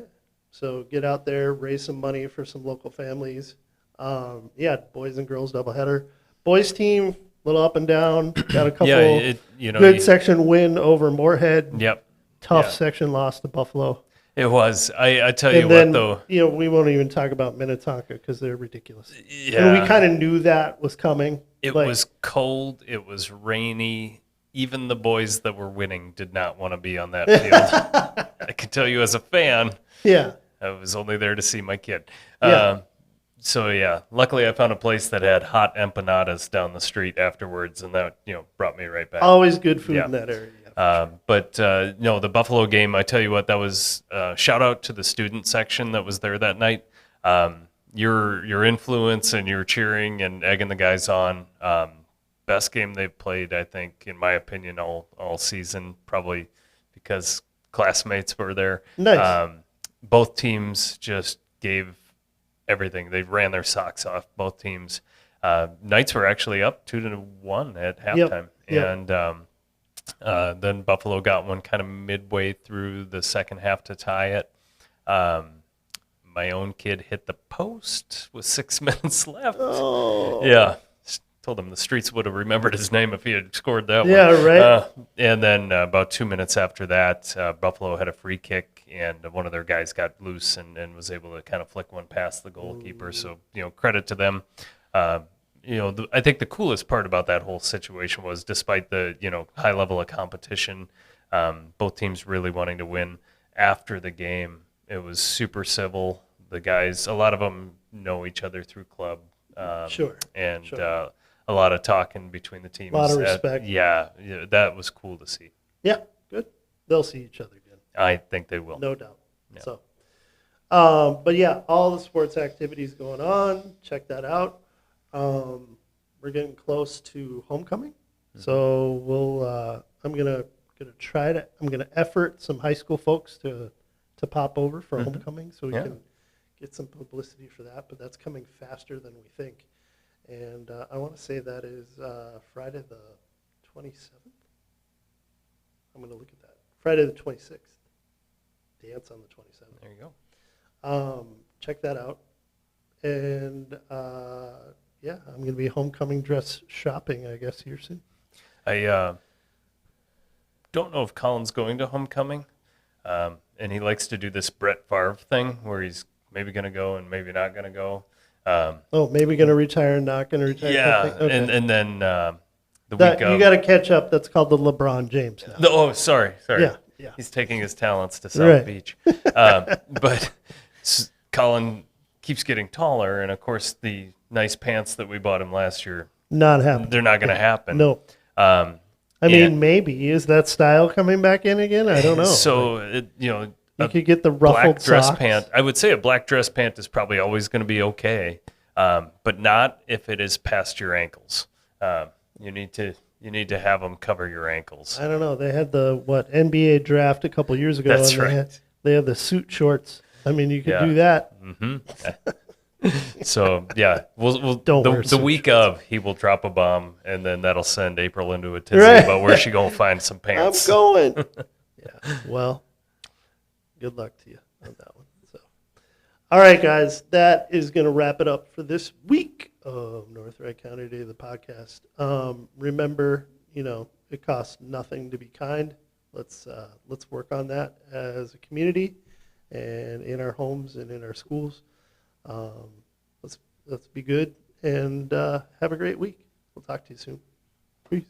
So get out there, raise some money for some local families. Boys and girls doubleheader. Boys team, a little up and down. Got a couple good section win over Moorhead. Yep. Tough Yeah. section loss to Buffalo. It was. I tell you And then, what, though. we won't even talk about Minnetonka because they're ridiculous. Yeah. And we kind of knew that was coming. It Like, was cold. It was rainy. even the boys that were winning did not want to be on that field. I can tell you as a fan, Yeah. I was only there to see my kid. Yeah. So yeah, luckily I found a place that had hot empanadas down the street afterwards, and that brought me right back. Always good food Yeah. in that area. But no, the Buffalo game, I tell you what, that was shout out to the student section that was there that night. Your influence and your cheering and egging the guys on. Best game they've played, I think, in my opinion, all season, probably because classmates were there. Nice. Both teams just gave everything. They ran their socks off, both teams. Knights were actually up 2-1 at halftime. Yep. And then Buffalo got one kind of midway through the second half to tie it. My own kid hit the post with 6 minutes left. Oh. Yeah. Told him the streets would have remembered his name if he had scored that one. Yeah, right. And then about 2 minutes after that, Buffalo had a free kick, and one of their guys got loose and was able to kind of flick one past the goalkeeper. So, credit to them. I think the coolest part about that whole situation was, despite the high level of competition, both teams really wanting to win. After the game, it was super civil. The guys, a lot of them know each other through club. Sure. And Sure. a lot of talking between the teams. A lot of respect. Yeah, that was cool to see. Yeah, good. They'll see each other again. I think they will. No doubt. Yeah. So, but yeah, all the sports activities going on. Check that out. We're getting close to homecoming, so we'll. I'm gonna effort some high school folks to pop over for homecoming, so we can get some publicity for that. But that's coming faster than we think, and I want to say that is Friday the 27th. I'm gonna look at that. Friday the 26th. Dance on the 27th. There you go. Check that out. And yeah, I'm going to be homecoming dress shopping, I guess, here soon. I don't know if Colin's going to homecoming, and he likes to do this Brett Favre thing where he's maybe going to go and maybe not going to go. Maybe going to retire and not going to retire. Yeah, Okay. and then the week of... You got to catch up. That's called the LeBron James now. Sorry. Yeah. He's taking his talents to South Beach. But Colin keeps getting taller, and of course the nice pants that we bought him last year, Not happening. they're not going to happen. No. I mean, maybe. Is that style coming back in again? I don't know. So, you could get the ruffled black dress socks. pant. I would say a black dress pant is probably always going to be okay, but not if it is past your ankles. You need to have them cover your ankles. I don't know. They had the NBA draft a couple years ago. That's and right. They had the suit shorts. I mean, you could Yeah. do that. Mm-hmm. So yeah, we'll Don't wear the suit week shorts. of he will drop a bomb, and then that'll send April into a tizzy Right. about where she gonna find some I'm pants. going. Yeah. Well, good luck to you on that one. So, all right, guys, that is going to wrap it up for this week of North Wright County Day, the podcast. Remember, it costs nothing to be kind. Let's work on that as a community and in our homes and in our schools. Let's be good and have a great week. We'll talk to you soon. Peace.